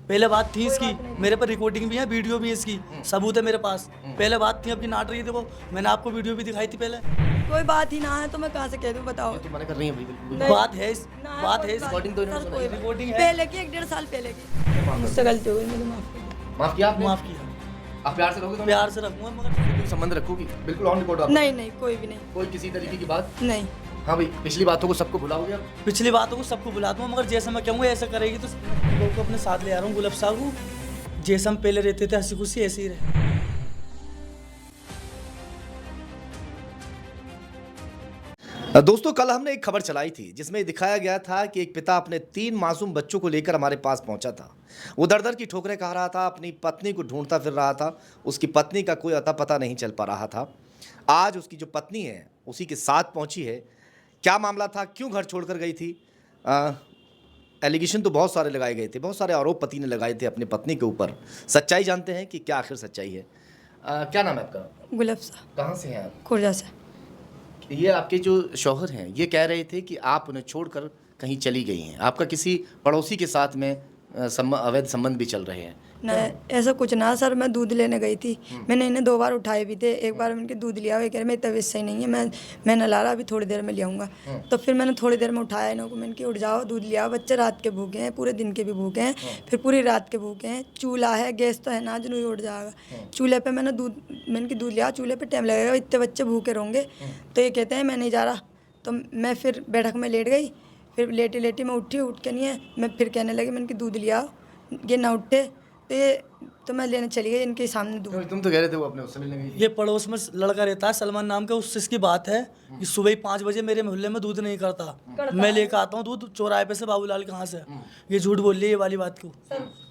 पहले बात थी इसकी, मेरे पर रिकॉर्डिंग भी है, वीडियो भी है इसकी, सबूत है मेरे पास। पहले बात थी, अब की नाट रही है। देखो मैंने आपको वीडियो भी दिखाई थी पहले। कोई बात ही ना है तो मैं कहाँ से कह दूँ, बताओ। तो मना कर रही है बिल्कुल। नहीं, बात है ना बात कोई है रिकॉर्डिंग तो इन्होंने सर, सुनाई, कोई रिकॉर्डिंग है। पहले की 1-1.5 साल पहले की मुझसे गलती हो गई, मुझे माफ कर दो। माफ किया आपने? माफ किया, आप प्यार से रहोगे तो प्यार से रखूंगा मगर कोई संबंध रखोगी? बिल्कुल ऑन रिकॉर्ड आप। नहीं नहीं, कोई भी नहीं। कोई किसी तरीके की बात? नहीं, हाँ भाई, पिछली बातों को सबको भुलाओगे आप? पिछली बातों को सबको बुला दूंगा, मगर जैसे मैं कहूँगा ऐसा करेगी तो लोग को अपने साथ ले आ रहा हूँ। गुलाब साहब को जैसे हम पहले रहते थे हंसी खुशी, ऐसे ही रहे। दोस्तों, कल हमने एक खबर चलाई थी जिसमें दिखाया गया था कि एक पिता अपने 3 मासूम बच्चों को लेकर हमारे पास पहुंचा था। वो दर दर की ठोकरें खा रहा था, अपनी पत्नी को ढूंढता फिर रहा था। उसकी पत्नी का कोई अता पता नहीं चल पा रहा था। आज उसकी जो पत्नी है उसी के साथ पहुंची है। क्या मामला था, क्यों घर छोड़कर गई थी? एलिगेशन तो बहुत सारे लगाए गए थे, बहुत सारे आरोप पति ने लगाए थे अपनी पत्नी के ऊपर। सच्चाई जानते हैं कि क्या आखिर सच्चाई है। क्या नाम है आपका? गुलाब साहब, कहाँ से हैं आप? खुर्जा से। ये आपके जो शौहर हैं ये कह रहे थे कि आप उन्हें छोड़कर कहीं चली गई हैं। आपका किसी पड़ोसी के साथ में अवैध संबंध भी चल रहे हैं। ना ऐसा कुछ ना सर, मैं दूध लेने गई थी। मैंने इन्हें 2 बार उठाए भी थे। एक बार मैंने दूध लिया, वो कह रहे मेरी तबीयत सही नहीं है, मैं न ला रहा, अभी थोड़ी देर में ले आऊँगा। तो फिर मैंने थोड़ी देर में उठाया इनको, मैंने कि उठ जाओ, दूध लिया। बच्चे रात के भूखे हैं, पूरे दिन के भी भूखे हैं, फिर पूरी रात के भूखे हैं। चूल्हा है, गैस तो है ना, जो नहीं उठ जाएगा। चूल्हे पर मैंने कि दूध लिया, चूल्हे पर टाइम लगेगा, इतने बच्चे भूखे रहेंगे। तो ये कहते हैं मैं नहीं जा रहा। तो मैं फिर बैठक में लेट गई। फिर लेटी लेटी मैं उठी, उठ के नहीं है, मैं फिर कहने लगी मैंने कि दूध लिया, ये ना उठे। तो मैं लेने चली गई इनके सामने दूध। तुम तो कह रहे थे वो अपने उससे मिलने गई थी। ये पड़ोस में लड़का रहता है सलमान नाम का, उससे इसकी बात है कि सुबह 5 बजे मेरे मोहल्ले में दूध नहीं करता, मैं लेकर आता हूँ दूध चौराहे पे से, बाबूलाल कहाँ से। ये झूठ बोल रही है ये वाली बात को।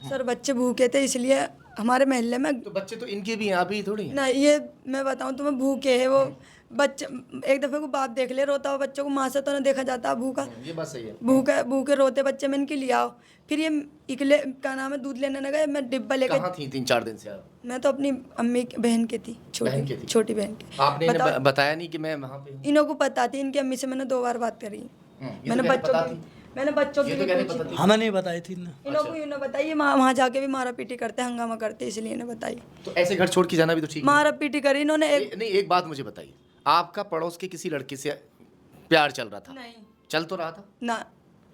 सर बच्चे भूखे थे इसलिए हमारे महल्ले में। तो बच्चे तो इनके भी हैं, आप ही थोड़ी हैं। ना ये मैं बताऊँ तुम्हें, भूखे है वो बच्चे। एक दफ़े को बाप देख ले रोता हुआ बच्चों को, माँ से तो ना देखा जाता भूखा। ये बात सही है। भूखे रोते बच्चे, मैं इनके लिए आओ। फिर ये इकले का नाम है दूध लेने न गए। मैं डिब्बा लेकर, कहाँ थी 3-4 दिन से आप? मैं तो अपनी अम्मी बहन के थी, बहन के थी? छोटी बहन के। आपने इन्हें बताया नहीं कि मैं वहाँ पे हूँ? इन्हों को पता थी, इनकी अम्मी से मैंने 2 बार बात करी। मैंने बच्चों की भी पूछी। हमें नहीं बताई थी इन्हें। इन्हों को इन्होंने बताई, वहाँ जाके भी मारा पीटी करते, हंगामा करते, इसलिए इन्हें बताई। तो ऐसे घर छोड़ के जाना भी तो ठीक है। मारा पीटी करी इन्होंने। नहीं, एक बात मुझे बताइए, आपका पड़ोस के किसी लड़के से प्यार चल रहा था? नहीं, चल तो रहा था ना।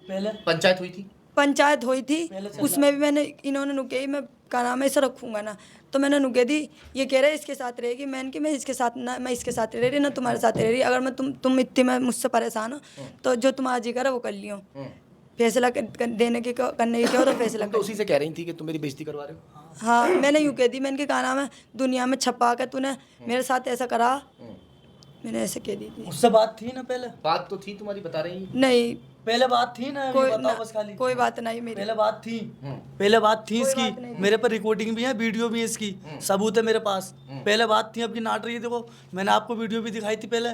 पहले पंचायत हुई थी? पंचायत हुई थी, उसमें भी मैंने इन्होंने नुके, मैं का नाम है इसे रखूंगा ना, तो मैंने नुके दी। ये कह रहे इसके साथ रहेगी, मैं इसके साथ ना, मैं इसके साथ रह रही ना तुम्हारे साथ रह रही। अगर मैं तुम इतनी मैं मुझसे परेशान हो तो जो तुम आज ही करो वो कर लियो। फैसला करने की क्या तो फैसला तो उसी से कह रही थी कि तुम मेरी बेइज्जती करवा रहे हो। हाँ, मैंने यूँ कह दी, मैंने के कहा नाम है दुनिया में छपा के तूने मेरे साथ ऐसा करा, मैंने ऐसे कह दी थी। उससे बात थी ना पहले? बात तो थी तुम्हारी, बता रही नहीं, पहले बात थी ना, कोई बताओ बस खाली। कोई बात नहीं मेरी। पहले बात थी, पहले बात थी इसकी, बात नहीं। मेरे पर रिकॉर्डिंग भी है, वीडियो भी है इसकी, सबूत है मेरे पास। पहले बात थी, अब की नाट रही है। देखो मैंने आपको वीडियो भी दिखाई थी पहले।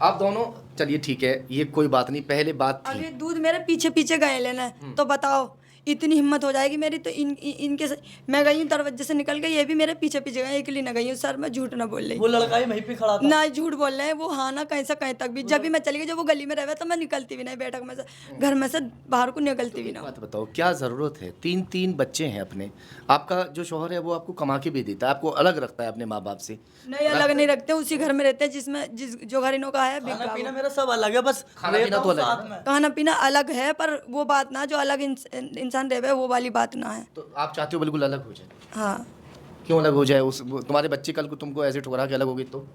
आप दोनों, चलिए ठीक है, ये कोई बात नहीं, पहले बात अब थी। ये दूध मेरे पीछे पीछे गए लेना, तो बताओ इतनी हिम्मत हो जाएगी मेरी तो इनके मैं गई हूँ दरवाजे से निकल गई, ये भी मेरे पीछे पीछे गए, अकेली न गई हूँ। सर मैं झूठ ना बोल रही, वो लड़का ही वहीं पे खड़ा था। ना झूठ बोल रहे हैं वो। हाँ ना, कहीं से कहीं तक भी जब भी मैं चली गई, जब वो गली में रहे तो मैं निकलती भी नहीं, बैठक में से घर में से बाहर को निकलती भी ना। बात बताओ, क्या ज़रूरत है? 3 बच्चे हैं अपने, आपका जो शौहर है वो आपको कमा के भी देता है, आपको अलग रखता है अपने माँ बाप से? नहीं, अलग नहीं रखते, उसी घर में रहते हैं जो घर इनों का है। खाना पीना मेरा सब अलग है, बस खाना पीना तो अलग है। साथ में। खाना पीना अलग है, पर वो बात ना जो अलग इंसान रहे वो वाली बात ना है। तो आप चाहते हो बिल्कुल अलग हो जाए? हाँ, क्यों अलग हो जाए? तुम्हारे बच्चे कल को तुमको ऐसे ठुकरा के अलग होगी तो?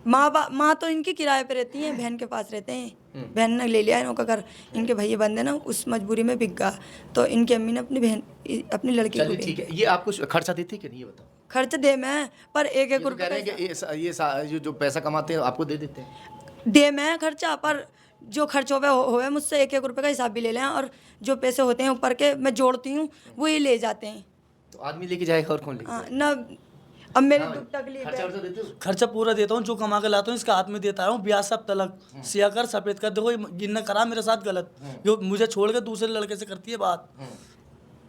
माँ तो इनकी किराए पे रहती हैं, बहन के पास रहते हैं। बहन ने ले लिया इनका घर, इनके भैया बंदे ना, उस मजबूरी में बिक गया, तो इनकी अम्मी ने अपनी लड़की चलिए को ठीक है, ये आपको खर्चा देते कि नहीं, ये बताओ। खर्च दे मैं, पर 1-1 ये तो कह रुपये रहे हैं कि ये जो पैसा कमाते हैं आपको दे देते हैं। दे मैं खर्चा, पर जो खर्च होवे मुझसे 1-1 रुपये का हिसाब भी ले लें, और जो पैसे होते हैं ऊपर के मैं जोड़ती हूँ वो ये ले जाते हैं। तो आदमी लेके जाएगा और कौन लेके हाँ ना, अब मेरी दुख तकलीफ खर्चा है। वर्चा देते हो? खर्चा पूरा देता हूँ, जो कमा के लाता हूँ इसका हाथ में देता हूँ, ब्याज सब तलक, सिया कर सफेद कर। देखो ये गिनना करा मेरे साथ गलत, जो मुझे छोड़ के दूसरे लड़के से करती है बात।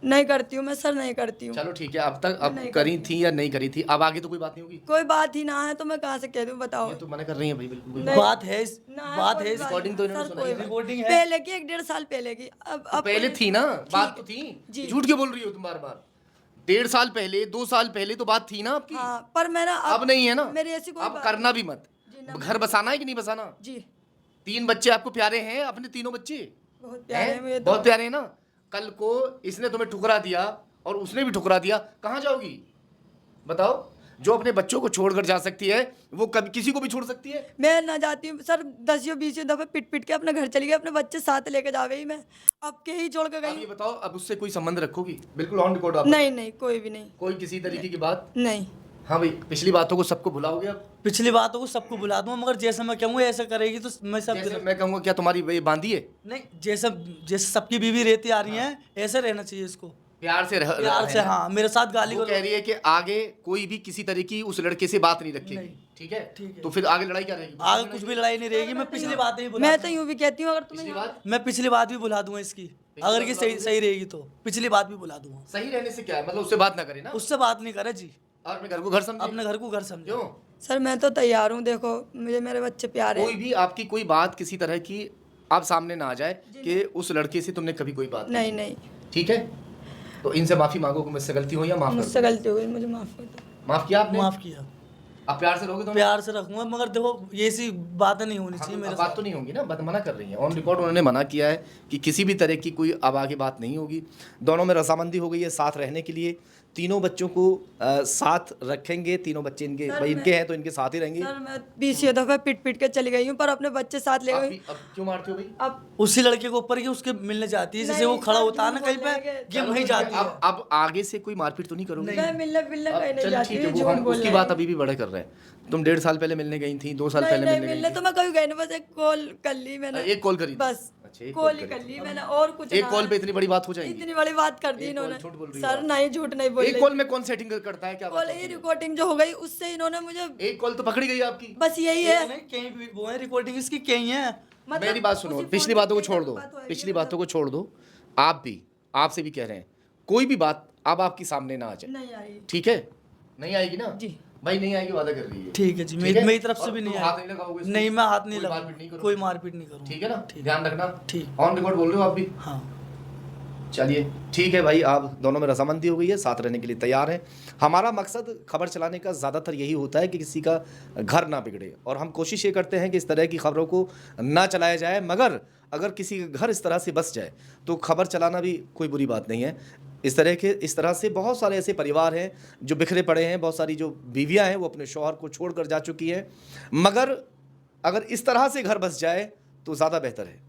नहीं करती हूँ मैं सर, नहीं करती हूँ। चलो ठीक है, अब तक अब करी थी या नहीं करी थी, अब आगे तो कोई बात नहीं होगी। कोई बात ही ना है तो मैं कहाँ से कह दूँ, बताओ। ये तो मना कर रही है भाई, बिल्कुल कोई नहीं। बात है ना बात कोई है बात रिकॉर्डिंग तो इन्होंने सर, सुनाई कोई है। रिकॉर्डिंग है। पहले की 1-1.5 साल पहले की। अब पहले थी ना, बात तो जी। थी, झूठ क्यों बोल रही हो तुम बार बार? 1.5 साल पहले, 2 साल पहले तो बात थी ना आपकी। हाँ, पर मेरा अब नहीं है ना, मेरी ऐसी कोई अब बात करना भी मत। जी ना। घर बसाना है कि नहीं बसाना? जी 3 बच्चे आपको प्यारे हैं, अपने तीनों बच्चे बहुत प्यारे हैं मुझे हैं? तो। बहुत प्यारे हैं ना। कल को इसने तुम्हें ठुकरा दिया और उसने भी ठुकरा दिया, कहाँ जाओगी बताओ? जो अपने बच्चों को छोड़कर जा सकती है वो कभी किसी को भी छोड़ सकती है। मैं ना जाती हूँ सर, 10-20 दफे पिट पिट के अपने घर चली गई, अपने बच्चे साथ लेके जावे ही मैं, अब के ही छोड़ के अब गई। ये बताओ, अब उससे कोई संबंध रखोगी? बिल्कुल ऑन रिकॉर्ड आप। नहीं नहीं, कोई भी नहीं। कोई किसी तरीके की बात? नहीं। हाँ भाई, पिछली बातों को सबको भुलाओगे अब? पिछली बातों को सबको भुला दूंगा, मगर जैसे मैं कहूँगा ऐसा करेगी तो मैं सब जैसे मैं कहूँगा, क्या तुम्हारी ये बांधी है? नहीं, जैसे जैसे सबकी बीवी रहती आ रही है ऐसे रहना चाहिए इसको, प्यार से रह प्यार से। हाँ, मेरे साथ गाली वो को कह रही है कि आगे कोई भी किसी तरह की उस लड़के से बात नहीं रखेगी। नहीं। ठीक है, ठीक है। तो फिर आगे लड़ाई क्या रहेगी? आगे कुछ भी लड़ाई नहीं रहेगी। मैं पिछली बात ही भुला मैं तो यूं भी कहती हूँ, अगर पिछली तुम्हें बात मैं पिछली बात भी भुला दूंगा इसकी, अगर ये सही सही रहेगी तो पिछली बात भी भुला दूंगा। सही रहने से क्या है, मतलब उससे बात ना करे ना, उससे बात नहीं करे जी, और अपने घर को घर समझे। अपने घर को घर समझो। क्यों? सर मैं तो तैयार हूँ, देखो मुझे मेरे बच्चे प्यारे कोई हैं। भी आपकी कोई बात किसी तरह की आप सामने ना आ जाए कि उस लड़के से तुमने कभी कोई बात नहीं नहीं, ठीक है? तो इनसे माफी मांगो कि मुझसे गलती हो या माफ कर मुझसे गलती हो गई, मुझे माफ कर दो। दो। माफ किया आपने? माफ किया, आप प्यार से रहोगे तो? प्यार से रखूंगा, मगर देखो ये सी बातें नहीं होनी चाहिए मेरे बात साथ। तो नहीं होगी ना, बात मना कर रही है ऑन रिकॉर्ड। उन्होंने मना किया है कि किसी भी तरह की कोई अब आगे बात नहीं होगी। दोनों में रजामंदी हो गई है साथ रहने के लिए। तीनों बच्चों को साथ रखेंगे, तीनों बच्चे इनके भाई इनके हैं तो इनके साथ ही रहेंगे। सर मैं 20 दफे पिट पिट के चली गई हूँ, पर अपने बच्चे साथ ले गई। अब क्यों मारते हो भाई? अब उसी लड़के को ऊपर की उसके मिलने जाती है, जैसे वो नहीं, खड़ा सर, होता है ना झूठ कहीं बोल पे, रहे हैं ये वहीं जाती है। अब आगे से कोई मारपीट तो नहीं करोगे? मैं मिलने कहीं नहीं चल जाती ठीक है, हूँ, वो झूठ हम बोल उसकी रहे बात हैं। अभी भी बड़े कर रहे हैं। तुम 1.5 साल पहले मिलने गई थी, 2 साल नहीं पहले नहीं, मिलने मिलने गई तो मैं कभी गई नहीं, बस एक कॉल कर ली मैंने। थी। एक कॉल करी थी? बस अच्छा, एक कॉल कॉल ही करी कर थी। ली मैंने, और कुछ एक ना। कॉल पे इतनी बड़ी बात हो जाएगी? इतनी बड़ी बात कर दी एक इन्होंने। कॉल झूठ बोल रही हो सर आप। नहीं, झूठ नहीं बोल एक रही। कॉल में कौन सेटिंग करता है, क्या बात कॉल है? ये रिकॉर्डिंग जो हो गई उससे इन्होंने मुझे, एक कॉल तो पकड़ी गई आपकी। बस यही है। नहीं, कहीं भी वो है, रिकॉर्डिंग इसकी कहीं है। मतलब मेरी बात सुनो, उसी पिछली फोन बातों को पे छोड़ दो, बात होएगी, पिछली मतलब बातों को छोड़ दो। आप भी, आपसे भी कह रहे हैं, कोई भी बात अब आपकी सामने ना आ जाए, नहीं आई। ठीक है? नहीं आएगी ना जी। भाई? नहीं आएगी, वादा कर रही है। ठीक है जी, ठीक है? मेरी तरफ से और भी तुम नहीं हाथ आएगी। नहीं लगाओगे इसको? नहीं, मैं हाथ नहीं कोई मारपीट नहीं लगाऊंगा, करोगे? कोई मारपीट नहीं करूंगा। ठीक है ना? ठीक। ध्यान रखना। ठीक। ऑन रिकॉर्ड बोल रहे हो आप भी? हाँ। चलिए ठीक है भाई, आप दोनों में रजामंदी हो गई है, साथ रहने के लिए तैयार हैं। हमारा मकसद खबर चलाने का ज़्यादातर यही होता है कि किसी का घर ना बिगड़े, और हम कोशिश ये करते हैं कि इस तरह की खबरों को ना चलाया जाए। मगर अगर किसी का घर इस तरह से बस जाए तो खबर चलाना भी कोई बुरी बात नहीं है। इस तरह से बहुत सारे ऐसे परिवार हैं जो बिखरे पड़े हैं, बहुत सारी जो बीवियाँ हैं वो अपने शौहर को छोड़ कर जा चुकी हैं। मगर अगर इस तरह से घर बस जाए तो ज़्यादा बेहतर है।